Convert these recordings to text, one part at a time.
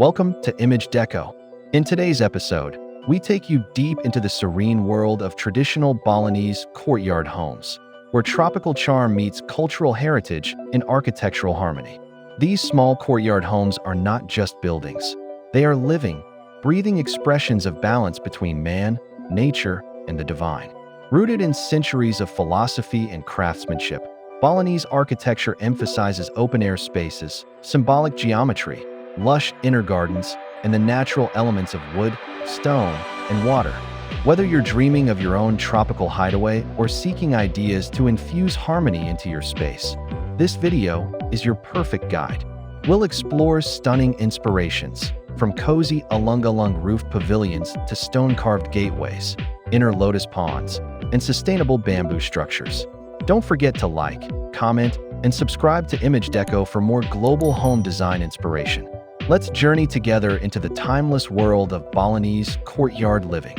Welcome to Image Deco. In today's episode, we take you deep into the serene world of traditional Balinese courtyard homes, where tropical charm meets cultural heritage in architectural harmony. These small courtyard homes are not just buildings. They are living, breathing expressions of balance between man, nature, and the divine. Rooted in centuries of philosophy and craftsmanship, Balinese architecture emphasizes open-air spaces, symbolic geometry, lush inner gardens, and the natural elements of wood, stone, and water. Whether you're dreaming of your own tropical hideaway or seeking ideas to infuse harmony into your space, this video is your perfect guide. We'll explore stunning inspirations, from cozy alung-alung roofed pavilions to stone-carved gateways, inner lotus ponds, and sustainable bamboo structures. Don't forget to like, comment, and subscribe to Image Deco for more global home design inspiration. Let's journey together into the timeless world of Balinese courtyard living.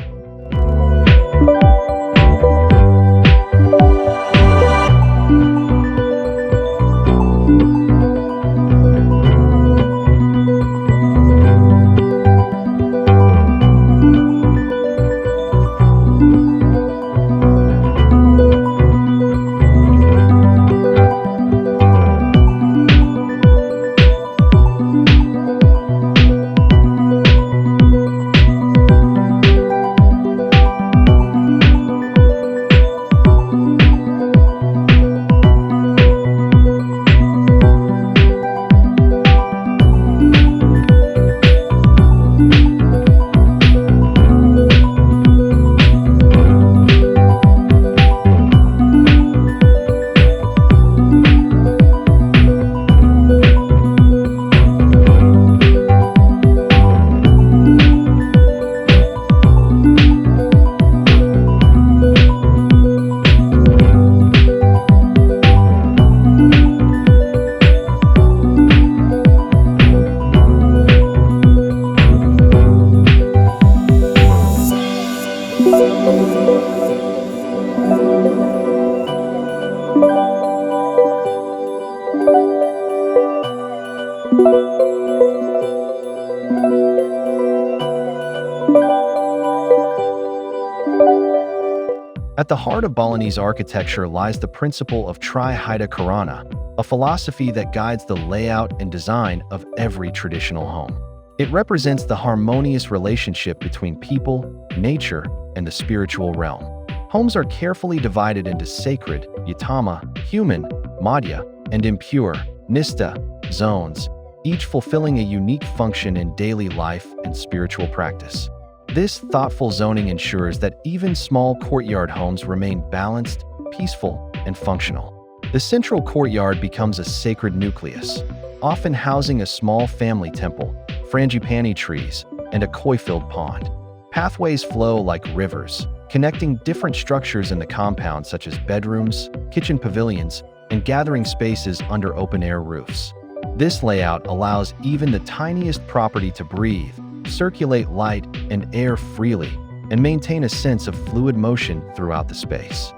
At the heart of Balinese architecture lies the principle of tri-heighten karana, a philosophy that guides the layout and design of every traditional home. It represents the harmonious relationship between people, nature, and the spiritual realm. Homes are carefully divided into sacred, yatama, human, madhya, and impure, nista, zones, each fulfilling a unique function in daily life and spiritual practice. This thoughtful zoning ensures that even small courtyard homes remain balanced, peaceful, and functional. The central courtyard becomes a sacred nucleus, often housing a small family temple, frangipani trees, and a koi-filled pond. Pathways flow like rivers, connecting different structures in the compound such as bedrooms, kitchen pavilions, and gathering spaces under open-air roofs. This layout allows even the tiniest property to breathe, circulate light and air freely, and maintain a sense of fluid motion throughout the space.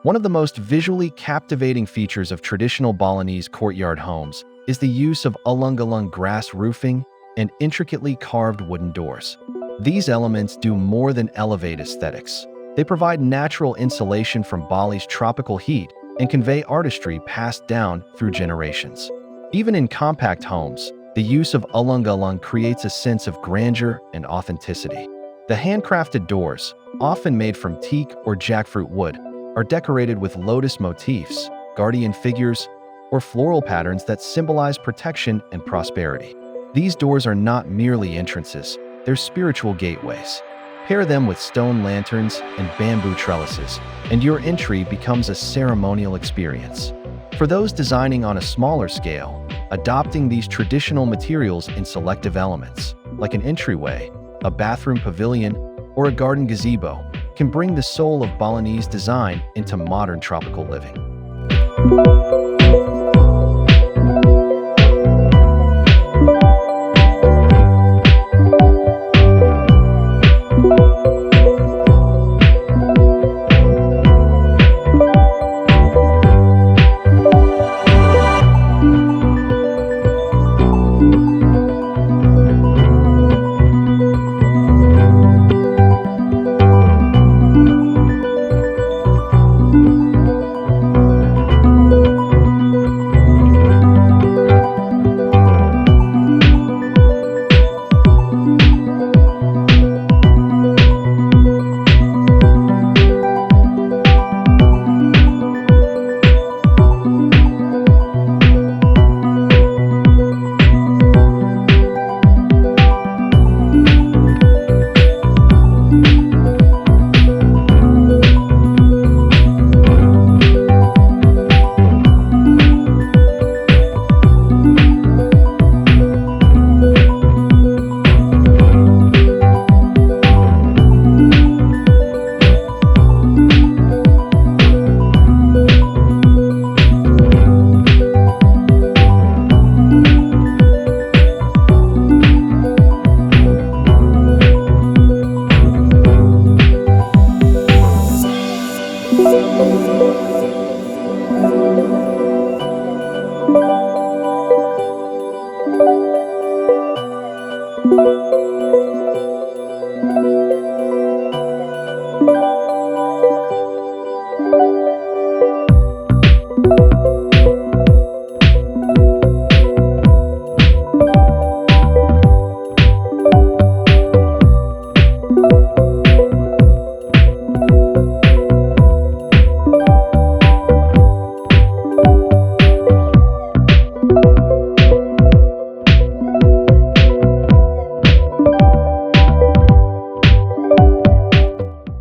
One of the most visually captivating features of traditional Balinese courtyard homes is the use of ulung-ulung grass roofing and intricately carved wooden doors. These elements do more than elevate aesthetics. They provide natural insulation from Bali's tropical heat and convey artistry passed down through generations. Even in compact homes, the use of ulung-ulung creates a sense of grandeur and authenticity. The handcrafted doors, often made from teak or jackfruit wood, are decorated with lotus motifs, guardian figures, or floral patterns that symbolize protection and prosperity. These doors are not merely entrances, they're spiritual gateways. Pair them with stone lanterns and bamboo trellises, and your entry becomes a ceremonial experience. For those designing on a smaller scale, adopting these traditional materials in selective elements, like an entryway, a bathroom pavilion, or a garden gazebo, can bring the soul of Balinese design into modern tropical living.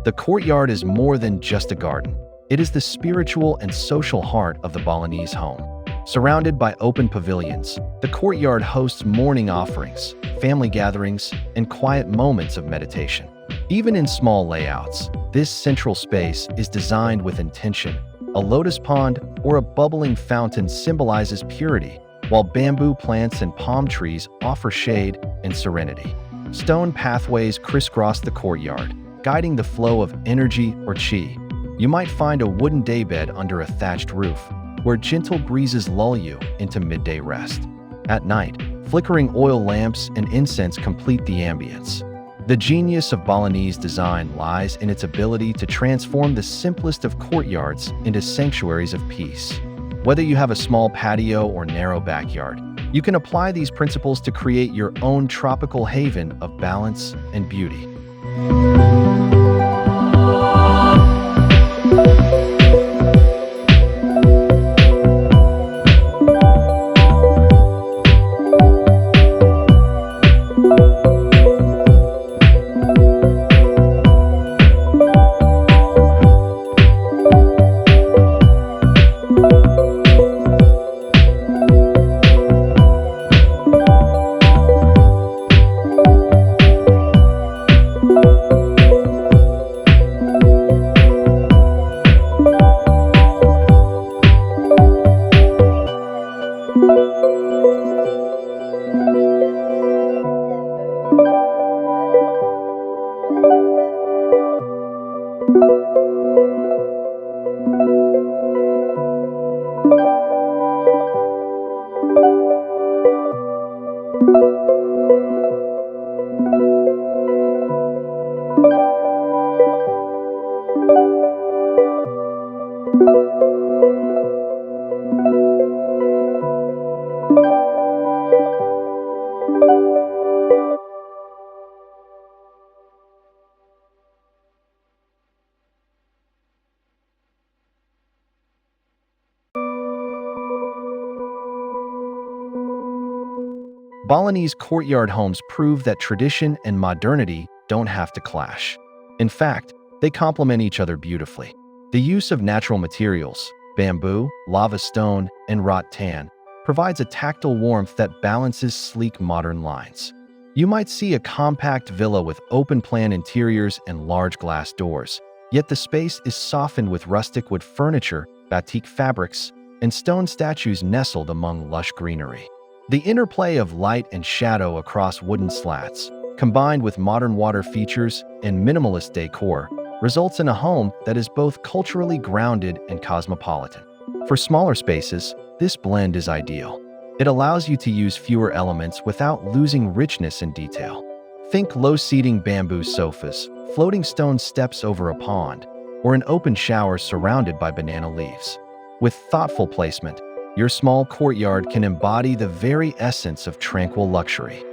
The courtyard is more than just a garden. It is the spiritual and social heart of the Balinese home. Surrounded by open pavilions, the courtyard hosts morning offerings, family gatherings, and quiet moments of meditation. Even in small layouts, this central space is designed with intention. A lotus pond or a bubbling fountain symbolizes purity, while bamboo plants and palm trees offer shade and serenity. Stone pathways crisscross the courtyard, guiding the flow of energy or qi. You might find a wooden daybed under a thatched roof, where gentle breezes lull you into midday rest. At night, flickering oil lamps and incense complete the ambience. The genius of Balinese design lies in its ability to transform the simplest of courtyards into sanctuaries of peace. Whether you have a small patio or narrow backyard, you can apply these principles to create your own tropical haven of balance and beauty. Balinese courtyard homes prove that tradition and modernity don't have to clash. In fact, they complement each other beautifully. The use of natural materials, bamboo, lava stone, and rattan, provides a tactile warmth that balances sleek modern lines. You might see a compact villa with open-plan interiors and large glass doors, yet the space is softened with rustic wood furniture, batik fabrics, and stone statues nestled among lush greenery. The interplay of light and shadow across wooden slats, combined with modern water features and minimalist decor, results in a home that is both culturally grounded and cosmopolitan. For smaller spaces, this blend is ideal. It allows you to use fewer elements without losing richness and detail. Think low-seating bamboo sofas, floating stone steps over a pond, or an open shower surrounded by banana leaves. With thoughtful placement, your small courtyard can embody the very essence of tranquil luxury.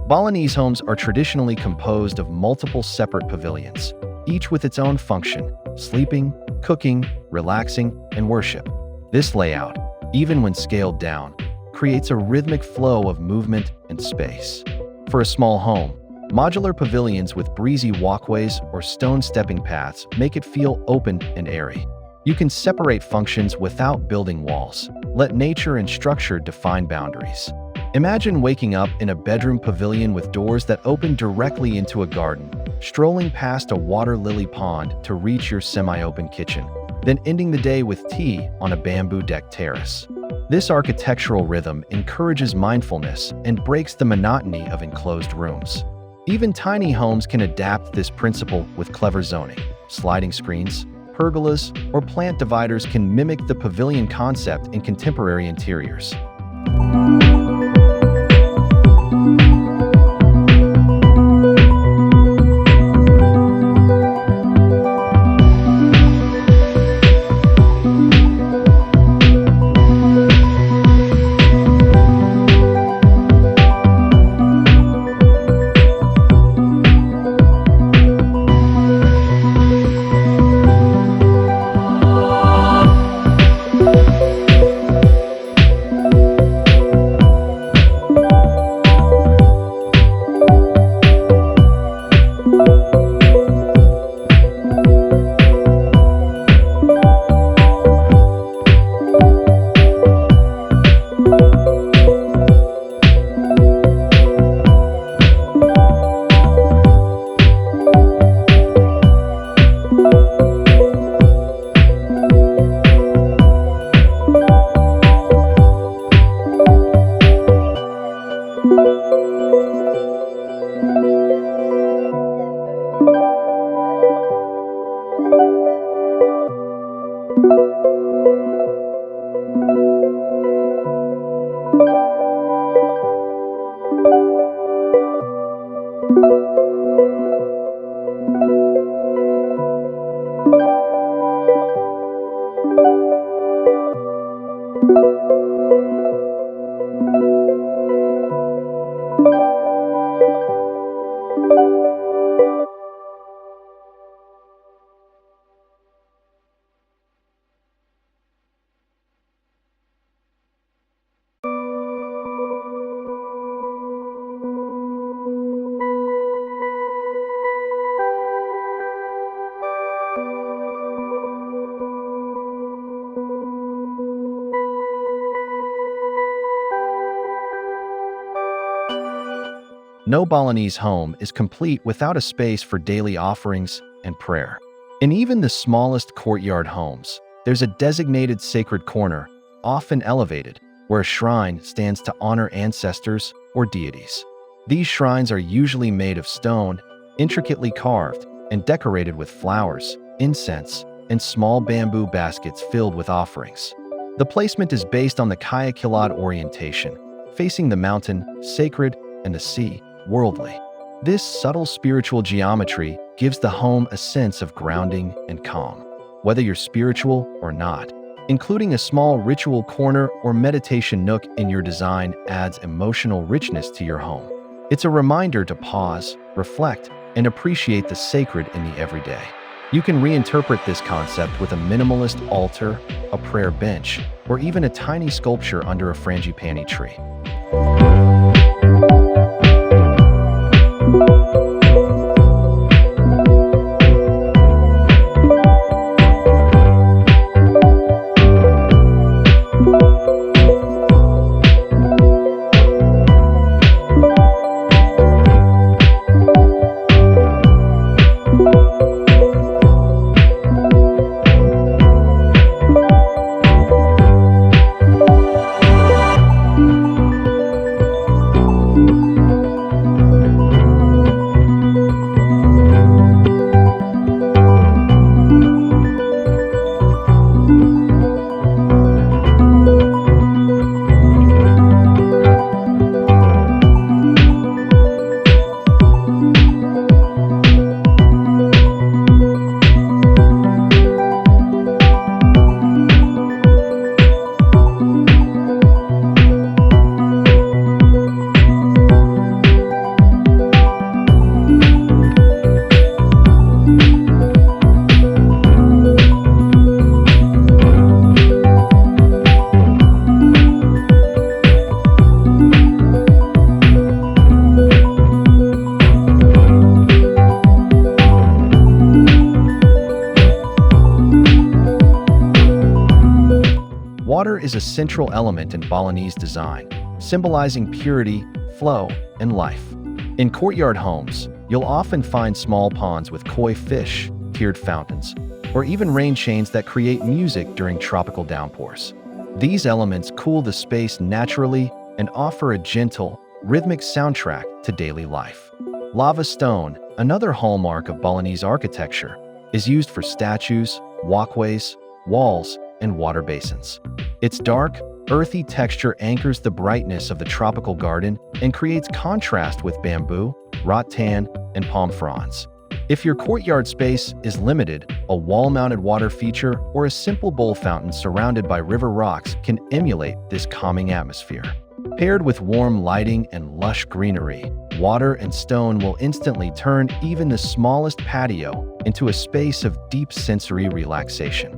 Balinese homes are traditionally composed of multiple separate pavilions, each with its own function: sleeping, cooking, relaxing, and worship. This layout, even when scaled down, creates a rhythmic flow of movement and space. For a small home, modular pavilions with breezy walkways or stone stepping paths make it feel open and airy. You can separate functions without building walls. Let nature and structure define boundaries. Imagine waking up in a bedroom pavilion with doors that open directly into a garden, strolling past a water lily pond to reach your semi-open kitchen, then ending the day with tea on a bamboo-decked terrace. This architectural rhythm encourages mindfulness and breaks the monotony of enclosed rooms. Even tiny homes can adapt this principle with clever zoning. Sliding screens, pergolas, or plant dividers can mimic the pavilion concept in contemporary interiors. No Balinese home is complete without a space for daily offerings and prayer. In even the smallest courtyard homes, there's a designated sacred corner, often elevated, where a shrine stands to honor ancestors or deities. These shrines are usually made of stone, intricately carved, and decorated with flowers, incense, and small bamboo baskets filled with offerings. The placement is based on the Kaya Kilad orientation, facing the mountain, sacred, and the sea, worldly. This subtle spiritual geometry gives the home a sense of grounding and calm, whether you're spiritual or not. Including a small ritual corner or meditation nook in your design adds emotional richness to your home. It's a reminder to pause, reflect, and appreciate the sacred in the everyday. You can reinterpret this concept with a minimalist altar, a prayer bench, or even a tiny sculpture under a frangipani tree. Water is a central element in Balinese design, symbolizing purity, flow, and life. In courtyard homes, you'll often find small ponds with koi fish, tiered fountains, or even rain chains that create music during tropical downpours. These elements cool the space naturally and offer a gentle, rhythmic soundtrack to daily life. Lava stone, another hallmark of Balinese architecture, is used for statues, walkways, walls, and water basins. Its dark, earthy texture anchors the brightness of the tropical garden and creates contrast with bamboo, rattan, and palm fronds. If your courtyard space is limited, a wall-mounted water feature or a simple bowl fountain surrounded by river rocks can emulate this calming atmosphere. Paired with warm lighting and lush greenery, water and stone will instantly turn even the smallest patio into a space of deep sensory relaxation.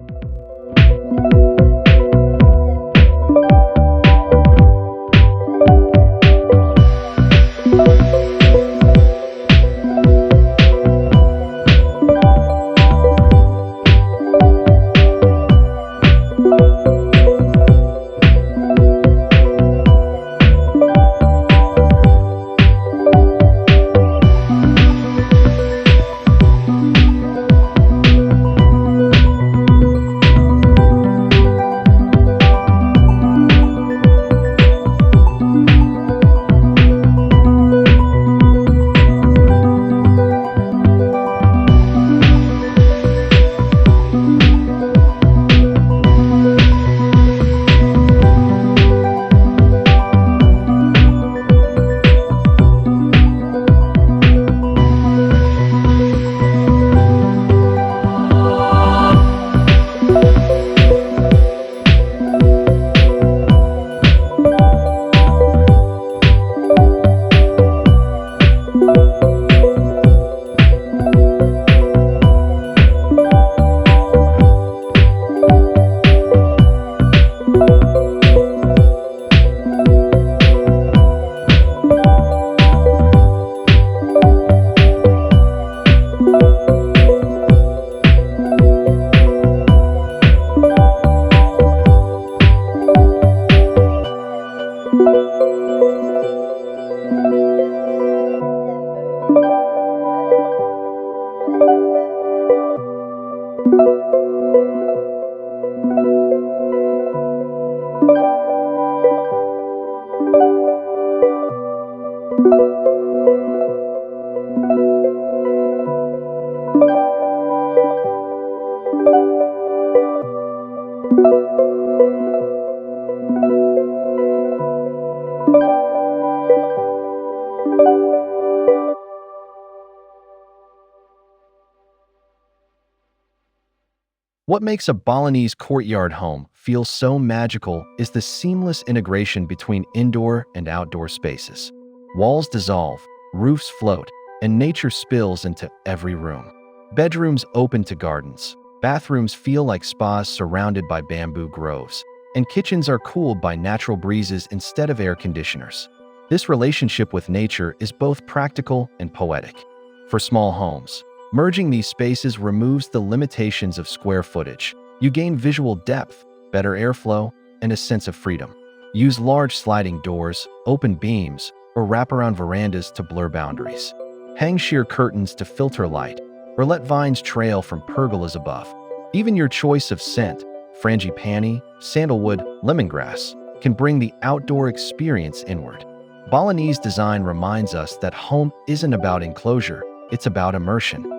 What makes a Balinese courtyard home feel so magical is the seamless integration between indoor and outdoor spaces. Walls dissolve, roofs float, and nature spills into every room. Bedrooms open to gardens, bathrooms feel like spas surrounded by bamboo groves, and kitchens are cooled by natural breezes instead of air conditioners. This relationship with nature is both practical and poetic. For small homes, merging these spaces removes the limitations of square footage. You gain visual depth, better airflow, and a sense of freedom. Use large sliding doors, open beams, or wraparound verandas to blur boundaries. Hang sheer curtains to filter light, or let vines trail from pergolas above. Even your choice of scent, frangipani, sandalwood, lemongrass, can bring the outdoor experience inward. Balinese design reminds us that home isn't about enclosure, it's about immersion.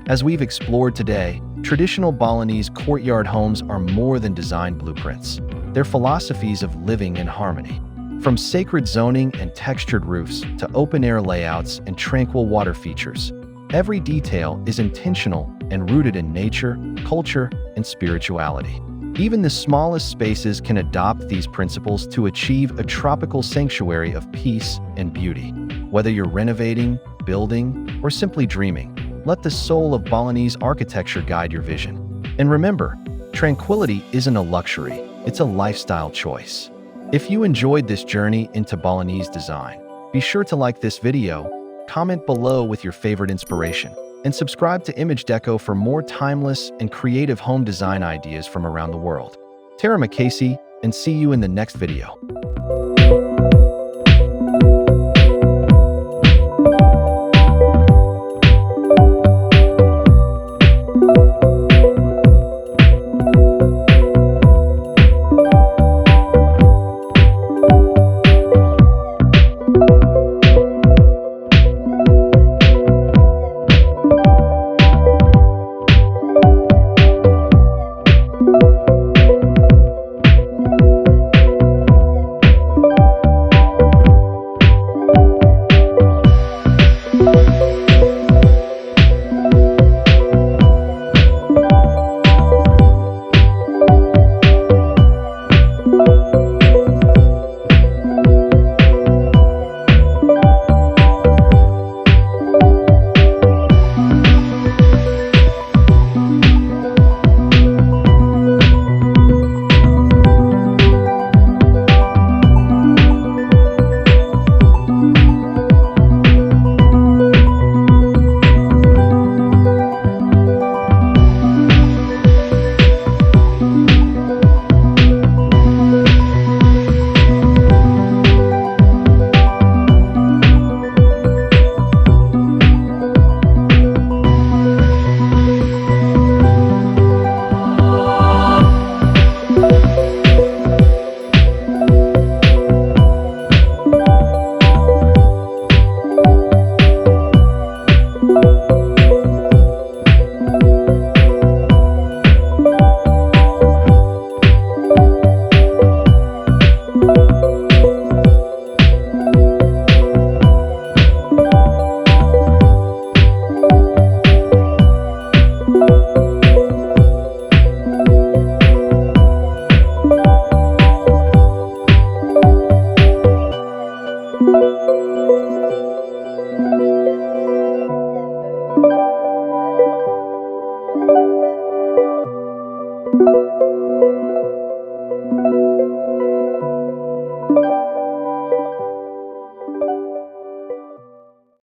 As we've explored today, traditional Balinese courtyard homes are more than design blueprints. They're philosophies of living in harmony. From sacred zoning and textured roofs to open-air layouts and tranquil water features, every detail is intentional and rooted in nature, culture, and spirituality. Even the smallest spaces can adopt these principles to achieve a tropical sanctuary of peace and beauty. Whether you're renovating, building, or simply dreaming, let the soul of Balinese architecture guide your vision. And remember, tranquility isn't a luxury, it's a lifestyle choice. If you enjoyed this journey into Balinese design, be sure to like this video, comment below with your favorite inspiration, and subscribe to Image Deco for more timeless and creative home design ideas from around the world. Tara McCasey, and see you in the next video.